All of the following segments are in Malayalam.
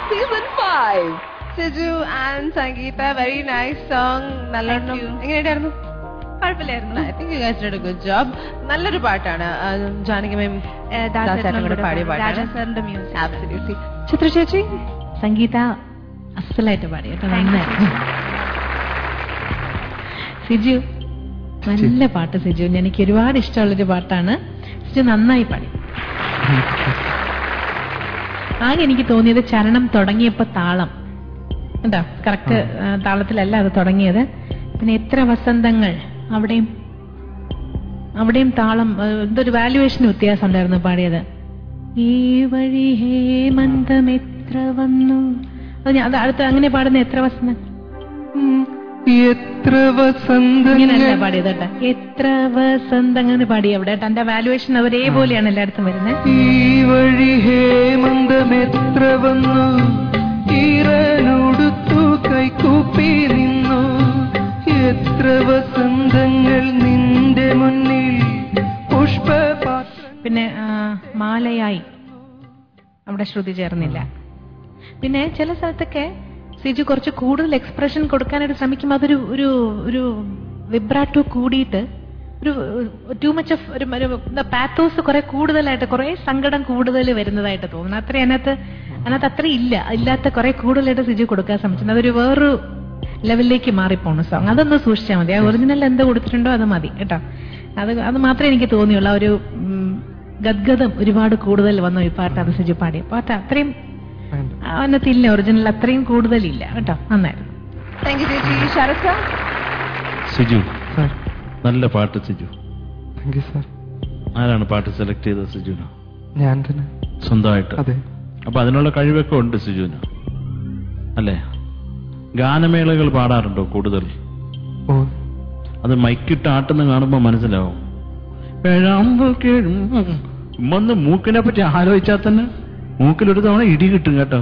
Season 5. Siju and Sangeeta, very nice song. നല്ലോണം എങ്ങനെയായിരുന്നു? കുഴപ്പമില്ലായിരുന്നു. I think you guys did a good job. നല്ലൊരു പാട്ടാണ്. ജാനകി മാം ദാസേട്ടനോട് പാടിയ പാട്ടാണ്. രാജസാറിന്റെ മ്യൂസിക്. Absolutely. ചിത്ര ചേച്ചി, സംഗീത അസലായിട്ട് പാടി കേട്ടോ, നന്നായിരുന്നു. സിജു നല്ല പാട്ട്. സിജു എനിക്ക് ഒരുപാട് ഇഷ്ടമുള്ളൊരു പാട്ടാണ്. സിജു നന്നായി പാടി. ആകെ എനിക്ക് തോന്നിയത് ചരണം തുടങ്ങിയപ്പോ താളം എന്താ കറക്റ്റ് താളത്തിലല്ല അത് തുടങ്ങിയത്. പിന്നെ എത്ര വസന്തങ്ങൾ, അവിടെയും താളം എന്തൊരു വാല്യുവേഷൻ വ്യത്യാസം ഉണ്ടായിരുന്നു പാടിയത്. ഈ വഴി ഹേമന്തം എത്ര വന്നു, അത് അടുത്ത് അങ്ങനെ പാടുന്ന എത്ര വസന്തം ഇങ്ങനെയല്ല പാടിയത് കേട്ടാ. എത്ര വസന്തങ്ങൾ പാടി അവിടെ കേട്ടോ. എന്റെ വാല്യുവേഷൻ ഒരേപോലെയാണ് എല്ലായിടത്തും വരുന്നത്. ഈ വഴി ഹേമന്തം എത്ര വന്നു, ഈറനോടുത്തു കൈകൂപ്പി നിന്നു, എത്ര വസന്തങ്ങൾ നിന്റെ മുന്നിൽ പുഷ്പപാത്രം. പിന്നെ മാലയായി അവിടെ ശ്രുതി ചേർന്നില്ല. പിന്നെ ചില സ്ഥലത്തൊക്കെ സിജു കുറച്ച് കൂടുതൽ എക്സ്പ്രഷൻ കൊടുക്കാനായിട്ട് ശ്രമിക്കുമ്പോൾ അതൊരു ഒരു ഒരു വിബ്രാറ്റോ കൂടിയിട്ട് ഒരു ടൂ മച്ച് ഓഫ് ഒരു പാത്തോസ് കുറെ കൂടുതലായിട്ട്, കുറെ സങ്കടം കൂടുതൽ വരുന്നതായിട്ട് തോന്നുന്നു. അതിനകത്ത് അത്ര ഇല്ലാത്ത കുറെ കൂടുതലായിട്ട് സിജു കൊടുക്കാൻ ശ്രമിച്ചിട്ടുണ്ട്. അതൊരു വേറൊരു ലെവലിലേക്ക് മാറിപ്പോണു സോങ്. അതൊന്ന് സൂക്ഷിച്ചാൽ മതി. ആ ഒറിജിനൽ എന്ത് കൊടുത്തിട്ടുണ്ടോ അത് മതി കേട്ടോ. അത് മാത്രമേ എനിക്ക് തോന്നിയുള്ളൂ. ഒരു ഗദ്ഗതം ഒരുപാട് കൂടുതൽ വന്നു ഈ പാട്ട്. അത് സിജു പാടിയ പാട്ട് അത്രയും അതിനകത്തില്ല, ഒറിജിനൽ അത്രയും കൂടുതലില്ല കേട്ടോ. നന്നായിരുന്നു. സിജു നല്ല പാട്ട്. Siju thank you sir. ആരാണ് പാട്ട് സെലക്ട് ചെയ്തത്? സിജുനോ? ഞാൻ തന്നെ സ്വന്തമായിട്ട്. അതെ. അപ്പൊ അതിനുള്ള കഴിവൊക്കെ ഉണ്ട് സിജുവിന് അല്ലേ? ഗാനമേളകൾ പാടാറുണ്ടോ കൂടുതൽ? ഓ, അത് മൈക്കിട്ട് ആട്ടുന്ന കാണുമ്പോ മനസ്സിലാവും. ഉമ്മന്ന് മൂക്കിനെ പറ്റി ആലോചിച്ചാൽ തന്നെ മൂക്കിലൊരു തവണ ഇടി കിട്ടും കേട്ടോ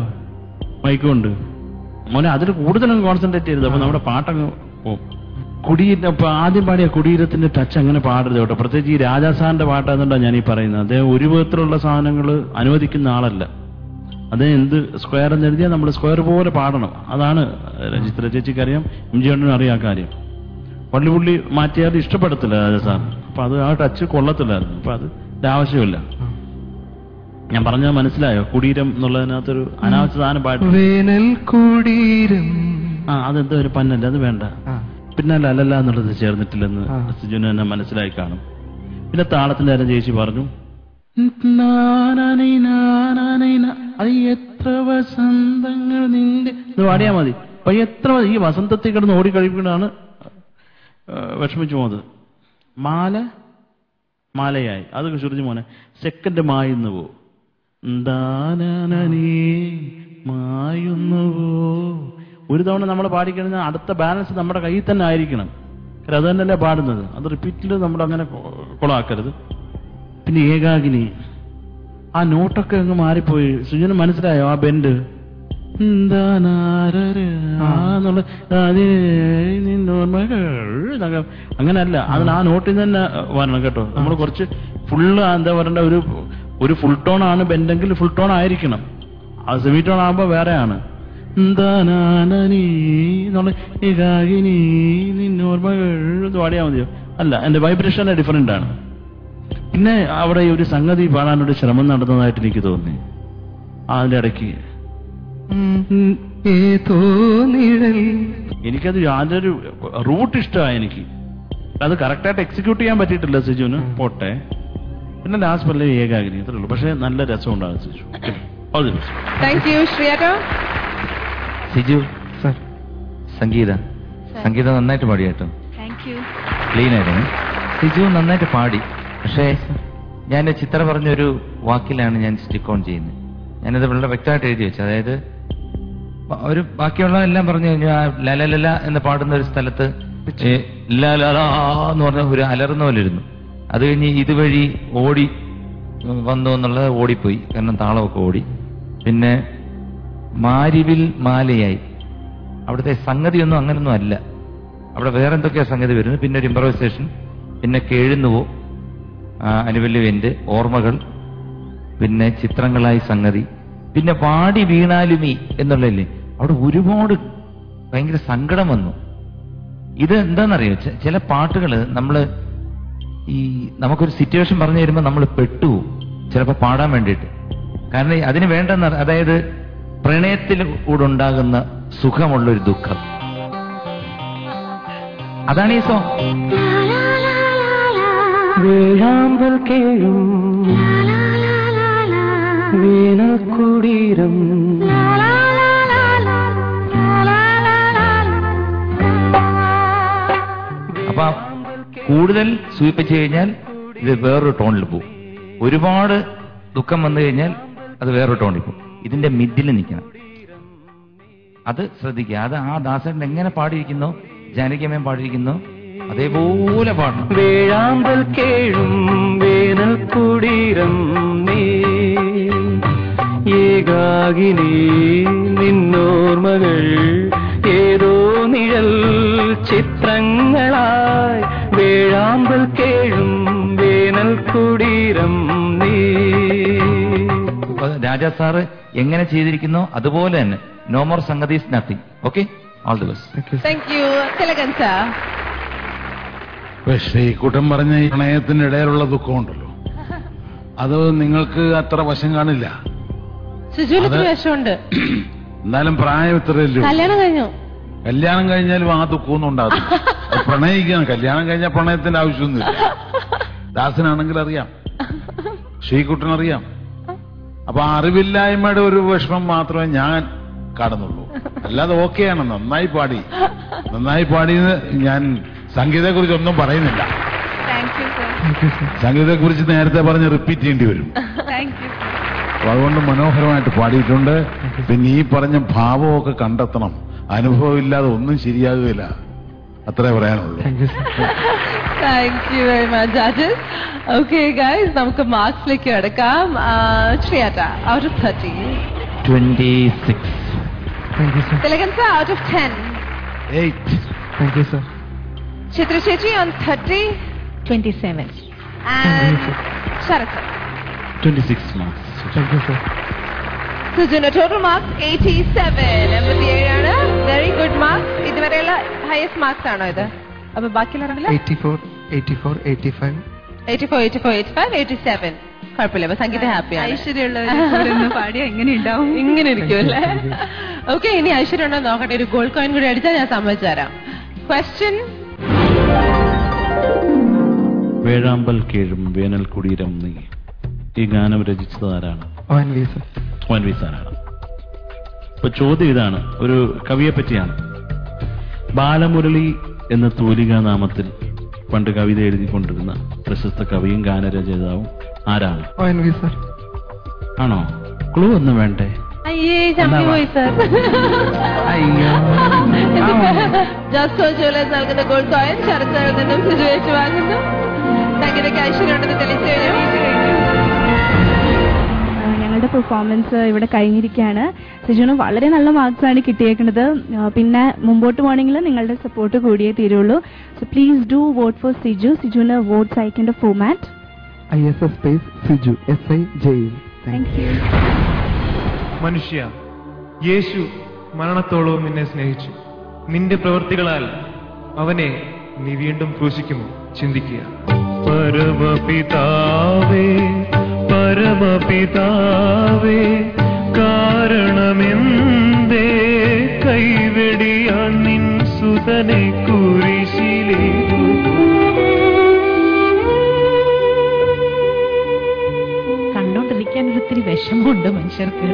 മൈക്ക് കൊണ്ട്. മോനെ അതിൽ കൂടുതലങ്ങ് കോൺസെൻട്രേറ്റ് ചെയ്തത്. അപ്പൊ നമ്മുടെ പാട്ടങ്ങ് പോകും. ഇപ്പൊ ആദ്യം പാടിയ കുടീരത്തിന്റെ ടച്ച് അങ്ങനെ പാടരുത് കേട്ടോ. പ്രത്യേകിച്ച് ഈ രാജാസാറിന്റെ പാട്ടാന്നുകൊണ്ടാണ് ഞാൻ ഈ പറയുന്നത്. അദ്ദേഹം ഒരു വിധത്തിലുള്ള സാധനങ്ങൾ അനുവദിക്കുന്ന ആളല്ല. അദ്ദേഹം എന്ത് സ്ക്വയർ എന്ന് എഴുതിയാൽ നമ്മൾ സ്ക്വയർ പോലെ പാടണം. അതാണ് ചിത്ര ചേച്ചിക്ക് അറിയാം, എംജിയോണിനും അറിയാം ആ കാര്യം. പുള്ളി മാറ്റിയാൽ ഇഷ്ടപ്പെടത്തില്ല രാജാസാർ. അപ്പൊ അത് ആ ടച്ച് കൊള്ളത്തില്ലായിരുന്നു. അപ്പൊ അത് ആവശ്യമില്ല. ഞാൻ പറഞ്ഞത് മനസ്സിലായോ? കുടീരം എന്നുള്ളതിനകത്തൊരു അനാവശ്യ സാധനം പാട്ട്. വേനൽ കുടീരം. അതെന്താ ഒരു പന്നല്ല, അത് വേണ്ട. പിന്നെ അല്ലല്ല എന്നുള്ളത് ചേർന്നിട്ടില്ലെന്ന് സിജുന് തന്നെ മനസ്സിലായി കാണും. പിന്നെ താളത്തിന്റെ കാര്യം ചേച്ചി പറഞ്ഞു. അത് എത്ര വസന്തങ്ങൾ നിന്റെ പാടിയാ മതി. അപ്പൊ എത്ര ഈ വസന്തത്തിൽ കിടന്ന് ഓടിക്കഴിപ്പിക്കണതാണ് വിഷമിച്ചു പോകുന്നത്. മാലയായി അത് ശ്രുതി മോനെ സെക്കൻഡ് മായുന്നുവോ, മായുന്നുവോ. ഒരു തവണ നമ്മൾ പാടിക്കഴിഞ്ഞാൽ അടുത്ത ബാലൻസ് നമ്മുടെ കയ്യിൽ തന്നെ ആയിരിക്കണം. കാരണം അത് തന്നെയല്ലേ പാടുന്നത്. അത് റിപ്പീറ്റിൽ നമ്മൾ അങ്ങനെ കൊളാക്കരുത്. പിന്നെ ഏകാകിനി, ആ നോട്ടൊക്കെ അങ്ങ് മാറിപ്പോയി. സുജന് മനസ്സിലായോ ആ ബെൻഡ്? അങ്ങനെയല്ല, അതിൽ ആ നോട്ടിൽ തന്നെ വരണം കേട്ടോ. നമ്മൾ കുറച്ച് ഫുള്ള് എന്താ പറയണ്ട, ഒരു ഫുൾ ടോൺ ആണ് ബെൻഡെങ്കിൽ ഫുൾ ടോൺ ആയിരിക്കണം. അത് സെമി ടോൺ ആകുമ്പോ വേറെയാണ്. പാടിയാ മതിയോ? അല്ല, എന്റെ വൈബ്രേഷൻ ഡിഫറെന്റ് ആണ്. പിന്നെ അവിടെ ഒരു സംഗതി പാടാനൊരു ശ്രമം നടന്നതായിട്ട് എനിക്ക് തോന്നി. അതിന്റെ ഇടയ്ക്ക് എനിക്കത് യാതൊരു റൂട്ട് ഇഷ്ടമായി. എനിക്ക് അത് കറക്റ്റായിട്ട് എക്സിക്യൂട്ട് ചെയ്യാൻ പറ്റിയിട്ടില്ല സിജുവിന്. പോട്ടെ. പിന്നെ ലാസ്റ്റ് പല്ല ഏകാഗ്നി, ഇത്രേ ഉള്ളൂ. പക്ഷെ നല്ല രസം ഉണ്ടാകും സിജു. സിജു സർ, സംഗീത നന്നായിട്ട് പാടി കേട്ടോ. ക്ലീൻ ആയിരുന്നു. സിജു നന്നായിട്ട് പാടി. പക്ഷേ ഞാൻ ചിത്ര പറഞ്ഞൊരു വാക്കിലാണ് ഞാൻ സ്റ്റിക്ക് ഓൺ ചെയ്യുന്നത്. ഞാനത് വളരെ വ്യക്തമായിട്ട് എഴുതി വെച്ചു. അതായത് ഒരു ബാക്കിയുള്ള എല്ലാം പറഞ്ഞു കഴിഞ്ഞാൽ ലലലല എന്ന് പാടുന്ന ഒരു സ്ഥലത്ത് ലലലാ എന്ന് പറഞ്ഞ ഒരു അലർന്ന പോലെ ഇരുന്നു. അത് കഴിഞ്ഞ് ഇതുവഴി ഓടി വന്നു എന്നുള്ളത് ഓടിപ്പോയി, കാരണം താളമൊക്കെ ഓടി. പിന്നെ മാരിവിൽ മാലയായി, അവിടുത്തെ സംഗതിയൊന്നും അങ്ങനൊന്നും അല്ല. അവിടെ വേറെ എന്തൊക്കെയാ സംഗതി വരുന്നത്. പിന്നെ ഒരു ഇംപ്രവൈസേഷൻ, പിന്നെ കേഴുന്നുവോ, അനുവല്ലുവിന്റെ ഓർമ്മകൾ, പിന്നെ ചിത്രങ്ങളായി സംഗതി, പിന്നെ പാടി വീണാലുമീ എന്നുള്ളതല്ലേ, അവിടെ ഒരുപാട് ഭയങ്കര സങ്കടം വന്നു. ഇത് എന്താണെന്നറിയോ, ചില പാട്ടുകൾ നമുക്കൊരു സിറ്റുവേഷൻ പറഞ്ഞു തരുമ്പോൾ നമ്മൾ പെട്ടുപോകും ചിലപ്പോൾ പാടാൻ വേണ്ടിയിട്ട്. കാരണം അതിന് വേണ്ടെന്ന്, അതായത് പ്രണയത്തിൽ കൂടെ ഉണ്ടാകുന്ന സുഖമുള്ളൊരു ദുഃഖം, അതാണ് ഈ സോങ്. വേഴാമ്പൽ കേഴും വീണക്കുടീരം അപ്പൊ കൂടുതൽ സൂചിപ്പിച്ചു കഴിഞ്ഞാൽ ഇത് വേറൊരു ടോണിൽ പോകും. ഒരുപാട് ദുഃഖം വന്നു കഴിഞ്ഞാൽ അത് വേറൊരു ടോണിൽ പോകും. ഇതിന്റെ മിഡിൽ നിൽക്കണം, അത് ശ്രദ്ധിക്കുക. അത് ആ ദാസൻ എങ്ങനെ പാടിയിരിക്കുന്നോ, ജാനകിയമ്മയും പാടിയിരിക്കുന്നോ അതേപോലെ പാടണം. വേഴാമ്പൽ കേഴും വേനൽക്കുടീരം നീ ഏകാകിനി നിന്നോർമകൾ ഏതോ നിഴൽ ചിത്രങ്ങളായി വേഴാമ്പൽ കേഴും വേനൽക്കുടീരം നീ. രാജാ സാറ് എങ്ങനെ ചെയ്തിരിക്കുന്നോ അതുപോലെ തന്നെ. നോ മോർ സംഗതീസ് nothing. Okay, all the best. Thank you. Thilakan sir. Sreekuttan പറഞ്ഞ ഈ പ്രണയത്തിന്റെ ഇടയിലുള്ള ദുഃഖമുണ്ടല്ലോ, അത് നിങ്ങൾക്ക് അത്ര വശം കാണില്ല. സിജുവിന് വിഷമുണ്ട്. എന്നാലും പ്രായം ഇത്രയല്ലോ. കല്യാണം കഴിഞ്ഞു. കല്യാണം കഴിഞ്ഞാലും ആ ദുഃഖമൊന്നും ഉണ്ടാകും. പ്രണയിക്കണം. കല്യാണം കഴിഞ്ഞാൽ പ്രണയത്തിന്റെ ആവശ്യമൊന്നുമില്ല. ദാസനാണെങ്കിൽ അറിയാം, ശ്രീകുട്ടനറിയാം. അപ്പൊ അറിവില്ലായ്മയുടെ ഒരു വിഷമം മാത്രമേ ഞാൻ കാണുന്നുള്ളൂ. അല്ലാതെ ഓക്കെയാണ്. നന്നായി പാടിയെന്ന് ഞാൻ സംഗീതത്തെ കുറിച്ച് ഒന്നും പറയുന്നില്ല. സംഗീതത്തെ കുറിച്ച് നേരത്തെ പറഞ്ഞ് റിപ്പീറ്റ് ചെയ്യേണ്ടി വരും. അപ്പൊ അതുകൊണ്ട് മനോഹരമായിട്ട് പാടിയിട്ടുണ്ട്. പിന്നെ ഈ പറഞ്ഞ ഭാവമൊക്കെ കണ്ടെത്തണം. അനുഭവം ഇല്ലാതെ ഒന്നും ശരിയാകുകയില്ല. അത്രേ പറയാനുള്ളൂ. Thank you very much judges. Okay guys, നമുക്ക് മാർക്സിലേക്ക് എടുക്കാം. ശ്രീയാട്ട, out of 30. 26. Thilakan sir, out of 10. 8. Thank you, sir. Chithra ചേച്ചി on 30. 27. And Sarath sir. 26 marks. Thank you, sir. Sujuna total marks 87. 87 ആണ്. Very good marks. ഇതുവരെയുള്ള ഹയസ്റ്റ് മാർക്സ് ആണോ ഇത്? അപ്പൊ ബാക്കിയുള്ള 84, 84, 85. 84, 85, 87. കുഴപ്പമില്ല. അപ്പൊ സംഗീത ഹാപ്പിയാണ്. ഐശ്വര്യമുള്ളവർ പാടിയ എങ്ങനെ ഉണ്ടാവും? ഇങ്ങനെ ഇരിക്കുമല്ലേ? ഓക്കെ, ഇനി ഐശ്വര്യം ഉണ്ടോ നോക്കട്ടെ. ഒരു ഗോൾഡ് കോയിൻ കൂടി അടിച്ചാൽ ഞാൻ സമ്മതിച്ചു തരാം. ക്വസ്റ്റ്യൻ. വേഴാമ്പൽ കേഴും വേനൽ കുടീരം നീ, ഈ ഗാനം രചിച്ചത് ആരാണ്? ONV, sir. ONV സാറാണ്. ഇപ്പൊ ചോദ്യം ഇതാണ്, ഒരു കവിയെ പറ്റിയാണ്. ബാലമുരളി എന്ന തൂലികാ നാമത്തിൽ പണ്ട് കവിത എഴുതിക്കൊണ്ടിരുന്ന പ്രശസ്ത കവിയും ഗാനരചയിതാവും ആരാണ്? ONV, sir. ആണോ? ക്ലൂ ഒന്നും വേണ്ടേ? അയ്യേ, ചമ്മി പോയി സർ. ജസ്റ്റ് ജ്വല്ലേഴ്സ് നൽകുന്ന ഗോൾഡ് കോയിൻ ശരത് സാറിൽ നിന്നും സിജു ഏറ്റുവാങ്ങുന്നു. സംഗീതയ്ക്ക് ഐശ്വര്യം ഉണ്ടെന്ന് തെളിയിച്ചു കഴിഞ്ഞു. ഞങ്ങളുടെ പെർഫോമൻസ് ഇവിടെ കഴിഞ്ഞിരിക്കുകയാണ്. സിജുവിന് വളരെ നല്ല മാർക്സ് ആണ് കിട്ടിയേക്കുന്നത്. പിന്നെ മുമ്പോട്ട് പോകണമെങ്കിൽ നിങ്ങളുടെ സപ്പോർട്ട് കൂടിയേ തീരുള്ളൂ. So please do vote for Siju. സിജുവിന് വോട്ട്സ് അയക്കേണ്ട format ISS space Siju, SIJU. Thank you. മനുഷ്യ, യേശു മരണത്തോളവും നിന്നെ സ്നേഹിച്ചു. നിന്റെ പ്രവൃത്തികളാൽ അവനെ നീ വീണ്ടും ക്രൂശിക്കുമോ? ചിന്തിക്കുക. പരമപിതാവേ, പരമപിതാവേ, കാരണമെന്തേ കൈവെടിയാൻ നിൻ സുതനെ കുരിശിലേക്കു. കണ്ടോണ്ടിരിക്കാൻ ഒരിത്തിരി വിഷമമുണ്ട് മനുഷ്യർക്ക്.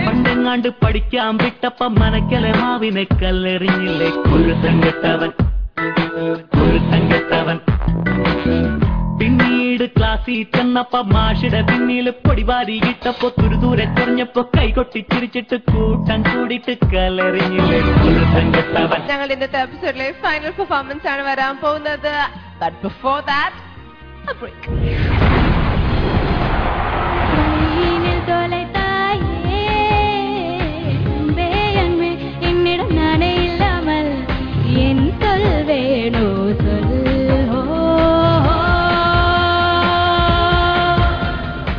പണ്ടെങ്ങാണ്ട് പഠിക്കാൻ വിട്ടപ്പ മനക്കലെ മാവിനെ കല്ലെറിഞ്ഞില്ലേ കുരുത്തൻ കെട്ടവൻ, കുരുത്തൻ കെട്ടവൻ. പിന്നീട് ക്ലാസ്സിൽ ചെന്നപ്പ മാഷിടെ പിന്നിൽ പൊടിവാരി ഇട്ടപ്പോ തുരുദൂരെ ചൊറിഞ്ഞപ്പോ കൈകൊട്ടി ചിരിച്ചിട്ട് കൂട്ടം കൂടിയിട്ട് കല്ലെറിഞ്ഞില്ലേ കുരുത്തൻ കെട്ടവൻ. ഞങ്ങൾ ഇന്നത്തെ എപ്പിസോഡിലെ ഫൈനൽ പെർഫോമൻസ് ആണ് വരാൻ പോകുന്നത്. But before that, a break.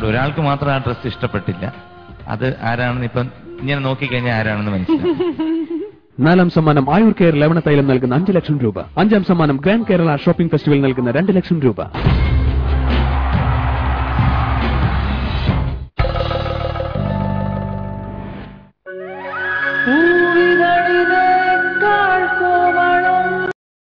ഒരാൾക്ക് മാത്രം ആ ഡ്രസ്സ് ഇഷ്ടപ്പെട്ടില്ല. അത് ആരാണെന്ന് ഇപ്പം ഇങ്ങനെ നോക്കിക്കഴിഞ്ഞാൽ ആരാണെന്ന് മനസ്സിലാവും. 4ാം സമ്മാനം ആയുർ കെയർ ലവണ തൈലം നൽകുന്ന 5 ലക്ഷം രൂപ. 5ാം സമ്മാനം ഗ്രാൻഡ് കേരള ഷോപ്പിംഗ് ഫെസ്റ്റിവൽ നൽകുന്ന 2 ലക്ഷം രൂപ.